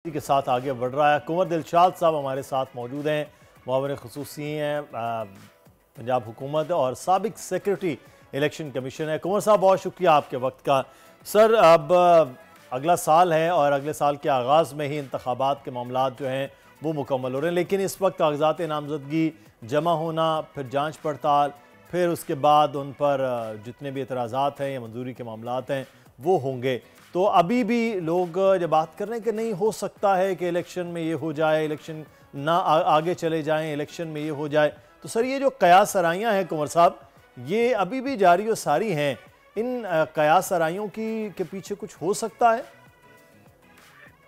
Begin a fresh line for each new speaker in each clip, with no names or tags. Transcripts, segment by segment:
के साथ आगे बढ़ रहा है। कुंवर दिलशाद साहब हमारे साथ मौजूद हैं, मुआविन खुसूसी हैं पंजाब हुकूमत और साबिक सेक्रेटरी इलेक्शन कमीशन है। कुंवर साहब बहुत शुक्रिया आपके वक्त का। सर अब अगला साल है और अगले साल के आगाज़ में ही इंतखाबात के मामलात जो हैं वो मुकम्मल हो रहे हैं, लेकिन इस वक्त कागजात नामजदगी जमा होना, फिर जाँच पड़ताल, फिर उसके बाद उन पर जितने भी एतराज़ात हैं या मंजूरी के मामलात हैं वो होंगे। तो अभी भी लोग जब बात कर रहे हैं कि नहीं हो सकता है कि इलेक्शन में ये हो जाए, इलेक्शन ना आगे चले जाएं, इलेक्शन में ये हो जाए, तो सर ये जो कयास आराइयाँ हैं कुंवर साहब, ये अभी भी जारी और सारी हैं। इन कयास आराइयों के पीछे कुछ हो सकता है?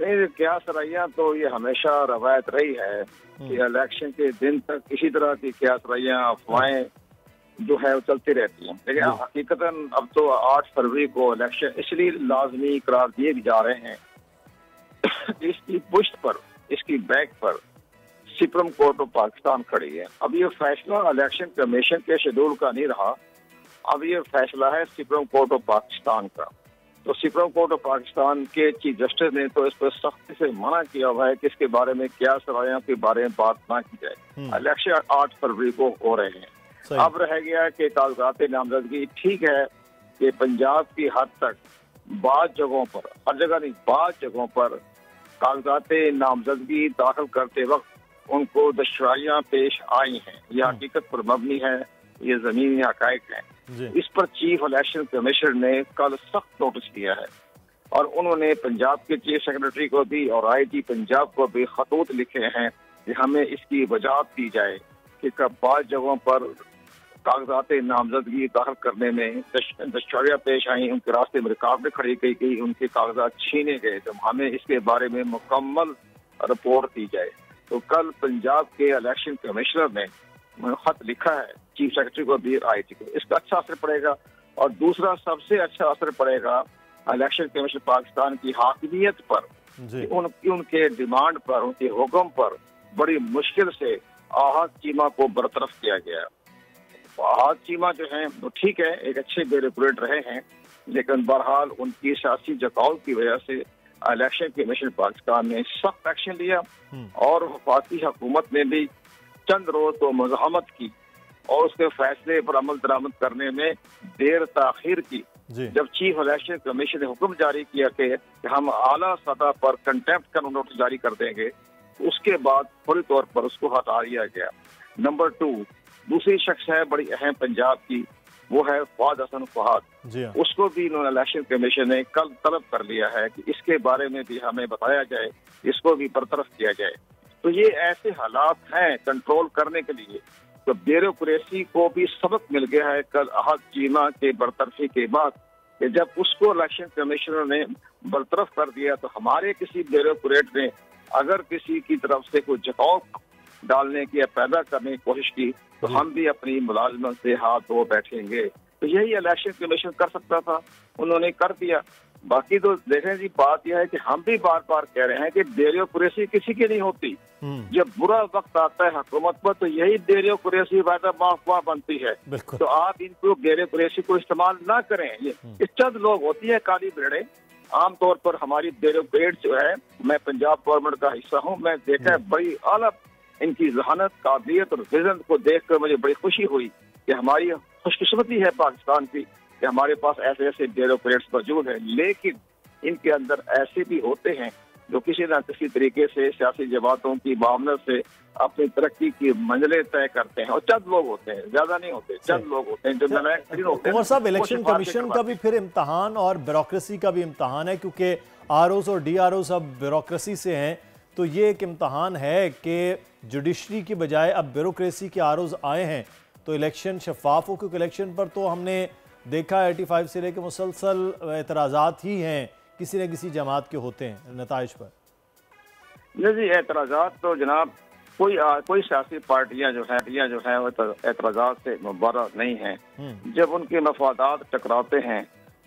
नहीं, कयास आराइयाँ तो ये हमेशा रवायत रही है कि इलेक्शन के दिन तक इसी तरह की कयास आराइयाँ, अफवाहें जो है वो चलती रहती हैं। लेकिन हकीकतन अब तो 8 फरवरी को इलेक्शन इसलिए लाजमी करार दिए जा रहे हैं इसकी पुष्ट पर, इसकी बैक पर सुप्रीम कोर्ट ऑफ पाकिस्तान खड़ी है। अब ये फैसला इलेक्शन कमीशन के शेड्यूल का नहीं रहा, अब ये फैसला है सुप्रीम कोर्ट ऑफ पाकिस्तान का। तो सुप्रीम कोर्ट ऑफ पाकिस्तान के चीफ जस्टिस ने तो इस पर सख्ती से मना किया हुआ है कि इसके बारे में क्या सरायों के बारे में बात ना की जाए। इलेक्शन 8 फरवरी को हो रहे हैं। अब रह गया कि कागजात नामजदगी, ठीक है कि पंजाब की हद तक बाद जगहों पर, हर जगह नहीं, बाद जगहों पर कागजात नामजदगी दाखिल करते वक्त उनको दुश्वारियां पेश आई हैं। यह हकीकत पर मबनी है, ये जमीनी हकायक है। इस पर चीफ इलेक्शन कमिश्नर ने कल सख्त नोटिस दिया है और उन्होंने पंजाब के चीफ सेक्रेटरी को भी और IG पंजाब को भी खतूत लिखे हैं कि हमें इसकी वजाहत दी जाए कि कब बाद जगहों पर कागजात नामजदगी दाखिल करने में दुश्वारियां पेश आई, उनके रास्ते में रुकावटें खड़ी की गई, उनके कागजात छीने गए, तो हमें इसके बारे में मुकम्मल रिपोर्ट दी जाए। तो कल पंजाब के इलेक्शन कमिश्नर ने खत लिखा है चीफ सेक्रेटरी को भी, IG को। इसका अच्छा असर पड़ेगा। और दूसरा सबसे अच्छा असर पड़ेगा इलेक्शन कमीशन पाकिस्तान की हाकिमियत पर। उनके डिमांड पर, उनके हुक्म पर बड़ी मुश्किल से आहत चीमा को बरतरफ किया गया। आहत चीमा जो है वो ठीक है, एक अच्छे ब्यूरोक्रेट रहे हैं, लेकिन बहरहाल उनकी सियासी झुकाव की वजह से इलेक्शन कमीशन पाकिस्तान ने सख्त एक्शन लिया और वफाकी हुकूमत ने भी चंद रोज तो मज़ाहमत की और उसके फैसले पर अमल दरामद करने में देर ताखीर की। जब चीफ इलेक्शन कमीशन ने हुक्म जारी किया कि हम आला सतह पर कंटेम्प्ट का नोटिस जारी कर देंगे, उसके बाद फौरी तौर पर उसको हटा दिया गया। नंबर 2, दूसरी शख्स है बड़ी अहम पंजाब की, वो है फवाद हसन फहाद। उसको भी इन्होंने इलेक्शन कमीशन ने कल तलब कर लिया है कि इसके बारे में भी हमें बताया जाए, इसको भी बरतरफ किया जाए। तो ये ऐसे हालात हैं कंट्रोल करने के लिए। तो ब्यूरोक्रेसी को भी सबक मिल गया है कल आहत चीमा के बरतरफी के बाद, कि जब उसको इलेक्शन कमिश्नर ने बरतरफ कर दिया तो हमारे किसी ब्यूरोक्रेट ने अगर किसी की तरफ से कोई झुकाव डालने की या पैदा करने की कोशिश की तो हम भी अपनी मुलाजमत से हाथ धो बैठेंगे। तो यही इलेक्शन कमीशन कर सकता था, उन्होंने कर दिया। बाकी तो देखें जी, बात यह है कि हम भी बार बार कह रहे हैं कि ब्यूरोक्रेसी किसी की नहीं होती। जब बुरा वक्त आता है हुकूमत पर तो यही ब्यूरोक्रेसी वादा माफवा बनती है। तो आप इनको ब्यूरोक्रेसी को इस्तेमाल ना करें। ये चंद लोग होती है काली भेड़े। आमतौर पर हमारी ब्यूरोक्रेट जो है, मैं पंजाब गवर्नमेंट का हिस्सा हूँ, मैं देखा है बड़ी आला इनकी जहानत, काबिलियत और विजन को देखकर मुझे बड़ी खुशी हुई कि हमारी खुशकिस्मती है पाकिस्तान की कि हमारे पास ऐसे ऐसे ब्यूरोक्रेट्स मौजूद हैं। लेकिन इनके अंदर ऐसे भी होते हैं जो किसी न किसी तरीके से सियासी जमातों की मामलत से अपनी तरक्की की मंजिलें तय करते हैं। और चंद लोग होते हैं, ज्यादा नहीं होते, चंद लोग होते हैं जो नालायक होते हैं।
कुंवर साहब, इलेक्शन कमीशन का भी फिर इम्तहान और ब्यूरोक्रेसी का भी इम्तहान है, क्योंकि ROs और DROs अब ब्यूरोक्रेसी से हैं। तो ये एक इम्तहान है कि जुडिशरी की बजाय अब ब्यूरोक्रेसी के ROs आए हैं तो इलेक्शन शफाफ हो, क्योंकि इलेक्शन पर तो हमने देखा 85 से लेकर मुसलसल एतराज़ात ही हैं, किसी न किसी जमात के होते हैं नताइज पर।
नहीं जी, एतराज़ात तो जनाब कोई सियासी पार्टियां जो है वो एतराज़ात से मुबर्रअ नहीं हैं। जब उनके मफादात टकराते हैं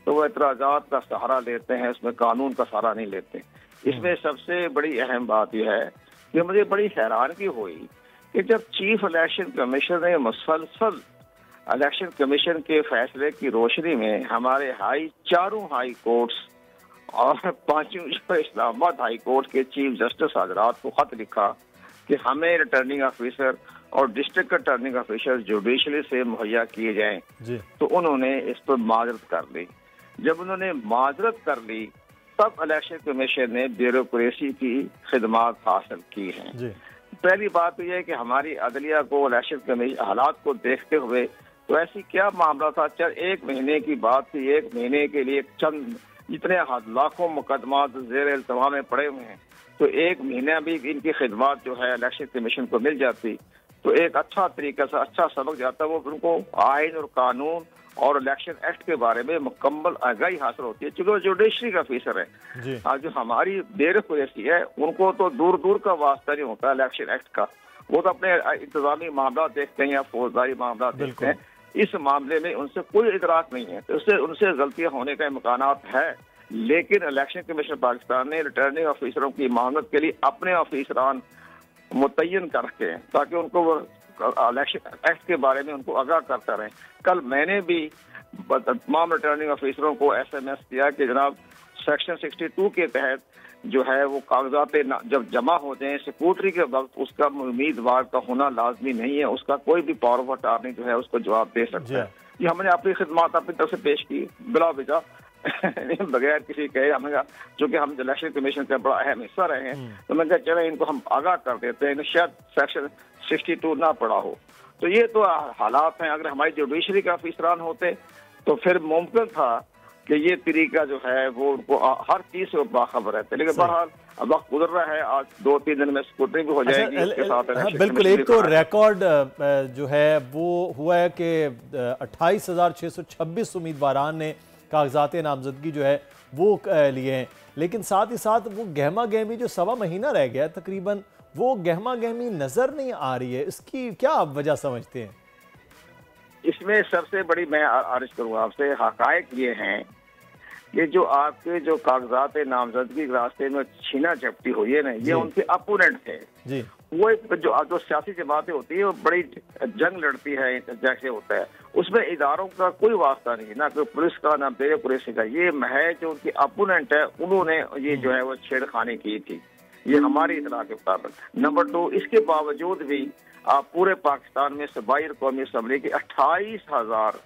तो वो एतराज़ात का सहारा लेते हैं, उसमें कानून का सहारा नहीं लेते। इसमें सबसे बड़ी अहम बात यह है कि मुझे बड़ी हैरानगी हुई कि जब चीफ इलेक्शन कमिश्नर ने मुसलसल इलेक्शन कमीशन के फैसले की रोशनी में हमारे चारों हाई कोर्ट्स और पांचवी जो इस्लामाबाद हाई कोर्ट के चीफ जस्टिस हजरात को खत लिखा कि हमें रिटर्निंग ऑफिसर और डिस्ट्रिक्ट रिटर्निंग ऑफिसर जुडिशरी से मुहैया किए जाएं, तो उन्होंने इस पर माजरत कर ली। जब उन्होंने माजरत कर ली तब इलेक्शन कमीशन ने ब्यूरोक्रेसी की खिदमत हासिल की हैं। पहली बात तो यह है कि हमारी अदलिया को इलेक्शन कमीशन हालात को देखते हुए, तो ऐसी क्या मामला था, चल 1 महीने की बात थी, 1 महीने के लिए चंद इतने लाखों मुकदमा जेर इल्तवा में पड़े हुए हैं, तो 1 महीना भी इनकी खिदमत जो है इलेक्शन कमीशन को मिल जाती तो एक अच्छा तरीका से अच्छा सबक जाता, वो उनको आइन और कानून और इलेक्शन एक्ट के बारे में मुकम्मल आगाही हासिल होती है। चलो जुडिशरी का ऑफिसर है, आज जो हमारी ब्यूरोक्रेसी है उनको तो दूर दूर का वास्ता नहीं होता इलेक्शन एक्ट का, वो तो अपने इंतजामी मामला देखते हैं या फौजदारी मामला देखते हैं। इस मामले में उनसे कोई इदराक नहीं है, तो उससे उनसे गलतियां होने का इम्कानात है। लेकिन इलेक्शन कमीशन पाकिस्तान ने रिटर्निंग ऑफिसरों की मामलत के लिए अपने ऑफिसरान मुतय्यन कर रखे हैं ताकि उनको इलेक्शन एक्ट के बारे में उनको आगाह करता रहे। कल मैंने भी तमाम रिटर्निंग ऑफिसरों को SMS किया कि जनाब सेक्शन 62 के तहत जो है वो कागजात जब जमा हो जाए सिक्योरिटी के वक्त उसका उम्मीदवार का होना लाजमी नहीं है, उसका कोई भी पावर ऑफ अटॉर्नी जो है उसको जवाब दे सकता है। ये हमने अपनी खिदमत अपनी तरफ से पेश की बिला वजह बगैर किसी कहे, हमें चूंकि हम इलेक्शन कमीशन का बड़ा अहम हिस्सा रहे हैं तो मैं कहा चले इनको हम आगाह कर देते हैं, शायद सेक्शन 62 ना पड़ा हो। तो ये तो हालात हैं। अगर हमारी जुडिशरी का ऑफिसरान होते तो फिर मुमकिन था कि ये तरीका जो है वो उनको हर चीज से बाखबर रहते, लेकिन बहरहाल अब वक्त गुजर रहा है, आज 2-3 दिन में स्कूटनी भी हो जाएगी। उसके साथ
हाँ, बिल्कुल। एक तो रिकॉर्ड जो है वो हुआ है कि 28,626 उम्मीदवारान ने कागजात नामजदगी जो है वो लिए हैं, लेकिन साथ ही साथ वो गहमा गहमी जो 1.25 महीना रह गया तकरीबन, वो गहमा गहमी नजर नहीं आ रही है। इसकी क्या आप वजह समझते हैं?
इसमें सबसे बड़ी मैं अर्ज करूँगा आपसे, हकायक ये हैं कि जो आपके जो कागजात नामजदगी के रास्ते में छीना झपटी हुई है ना, ये उनके अपोनेंट थे जी। वो जो सियासी जमातें होती है वो बड़ी जंग लड़ती है जैसे होता है, उसमें इदारों का कोई वास्ता नहीं, ना कोई पुलिस का ना ब्यूरोक्रेसी का। ये महज जो उनके अपोनेंट है उन्होंने ये जो है वो छेड़खानी की थी, ये हमारी इतला के मुताबिक। नंबर 2, इसके बावजूद भी आप पूरे पाकिस्तान में सूबाई और कौमी असम्बली की 28,000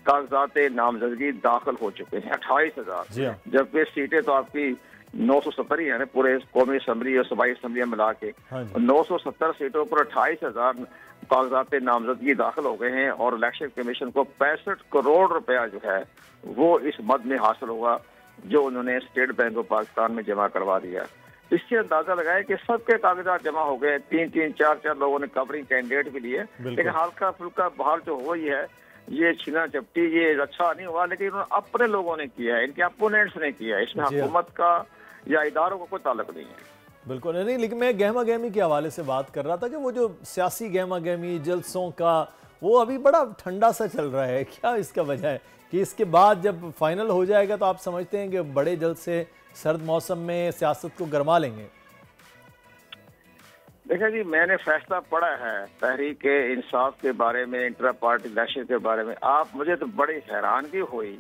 कागजात नामजदगी दाखिल हो चुके हैं, 28,000, जबकि सीटें तो आपकी 970 ही है पूरे कौमी असम्बली और सूबाई असम्बलियां मिला के। 970 सीटों पर 28,000 कागजात नामजदगी दाखिल हो गए हैं और इलेक्शन कमीशन को 65 करोड़ रुपया जो है वो इस मद में हासिल होगा जो उन्होंने स्टेट बैंक ऑफ पाकिस्तान में जमा करवा दिया। इससे अंदाजा लगाया कि सबके कागजात जमा हो गए, 3-3, 4-4 लोगों ने कवरिंग कैंडिडेट भी लिए, लेकिन हल्का फुल्का बहाल जो हो ही है, ये छीना झपटी ये अच्छा नहीं हुआ, लेकिन अपने लोगों ने किया है, इनके अपोनेंट्स ने किया है, इसमें हुकूमत का या इदारों का कोई ताल्लुक नहीं है।
बिल्कुल नहीं, लेकिन मैं गहमा गहमी के हवाले से बात कर रहा था कि वो जो सियासी गहमा गहमी जलसों का वो अभी बड़ा ठंडा सा चल रहा है, क्या इसका वजह है कि इसके बाद जब फाइनल हो जाएगा तो आप समझते हैं कि बड़े जल्द से सर्द मौसम में सियासत को गरमा लेंगे?
देखिए जी, मैंने फैसला पढ़ा है तहरीक इंसाफ के बारे में, इंट्रा पार्टी इलेक्शन के बारे में। आप मुझे तो बड़ी हैरानगी हुई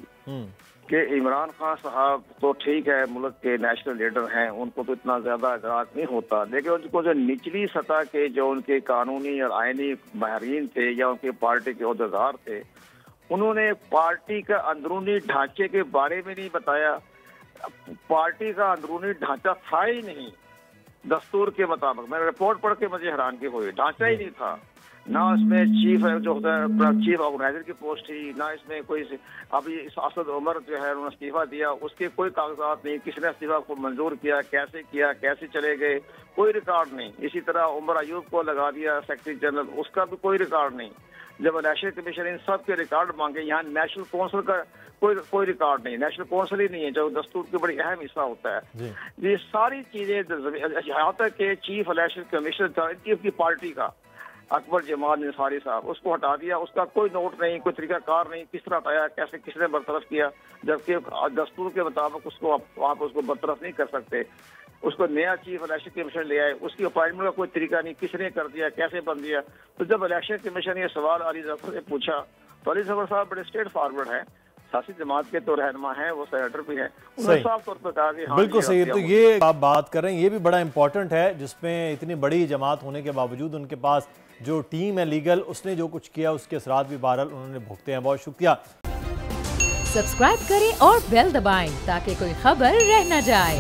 कि इमरान खान साहब तो ठीक है मुल्क के नेशनल लीडर हैं, उनको तो इतना ज्यादा इदराक नहीं होता, लेकिन उनको जो निचली सतह के जो उनके कानूनी और आईनी माहिरीन थे या उनके पार्टी के अहदेदार थे, उन्होंने पार्टी का अंदरूनी ढांचे के बारे में नहीं बताया। पार्टी का अंदरूनी ढांचा था ही नहीं दस्तूर के मुताबिक। मैंने रिपोर्ट पढ़ के मुझे हैरानगी हुई, ढांचा ही नहीं था, ना इसमें चीफ जो होता है चीफ ऑर्गेनाइजर की पोस्ट थी, ना इसमें कोई अभी असद उमर जो है उन्होंने इस्तीफा दिया, उसके कोई कागजात नहीं, किसने इस्तीफा को मंजूर किया, कैसे चले गए, कोई रिकॉर्ड नहीं। इसी तरह उमर अयूब को लगा दिया सेक्रेटरी जनरल, उसका भी कोई रिकॉर्ड नहीं। जब इलेक्शन कमीशन इन सब के रिकॉर्ड मांगे, यहाँ नेशनल काउंसिल का कोई रिकॉर्ड नहीं, नेशनल काउंसिल ही नहीं है जो दस्तूर की बड़ी अहम हिस्सा होता है। ये सारी चीजें यहाँ तक कि चीफ इलेक्शन कमिश्नर इनकी पार्टी का अकबर जमाल निसारी साहब, उसको हटा दिया, उसका कोई नोट नहीं, कोई तरीकाकार नहीं, किस तरह हटाया, कैसे किसने बरतरफ किया, जबकि दस्तूर के मुताबिक उसको आप उसको बरतरफ नहीं कर सकते। उसको नया चीफ इलेक्शन कमीशन ले आए, उसकी अपॉइंटमेंट का कोई तरीका नहीं, किसने कर दिया, कैसे बन दिया। तो जब इलेक्शन कमीशन ये सवाल अली जफर से पूछा तो अली जफर साहब बड़े स्ट्रेट फॉरवर्ड है, सियासी जमात के तो रहनुमा हैं, वो सेनेटर भी हैं, उन्होंने साफ तौर पर कहा कि हाँ,
बिल्कुल सही है। तो ये आप बात कर रहे हैं, ये भी बड़ा इंपॉर्टेंट है, जिसमें इतनी बड़ी जमात होने के बावजूद उनके पास जो टीम है लीगल, उसने जो कुछ किया उसके असरात भी बहरहाल उन्होंने भुगते हैं। बहुत शुक्रिया।
सब्सक्राइब करें और बेल दबाएं ताकि कोई खबर रह न जाए।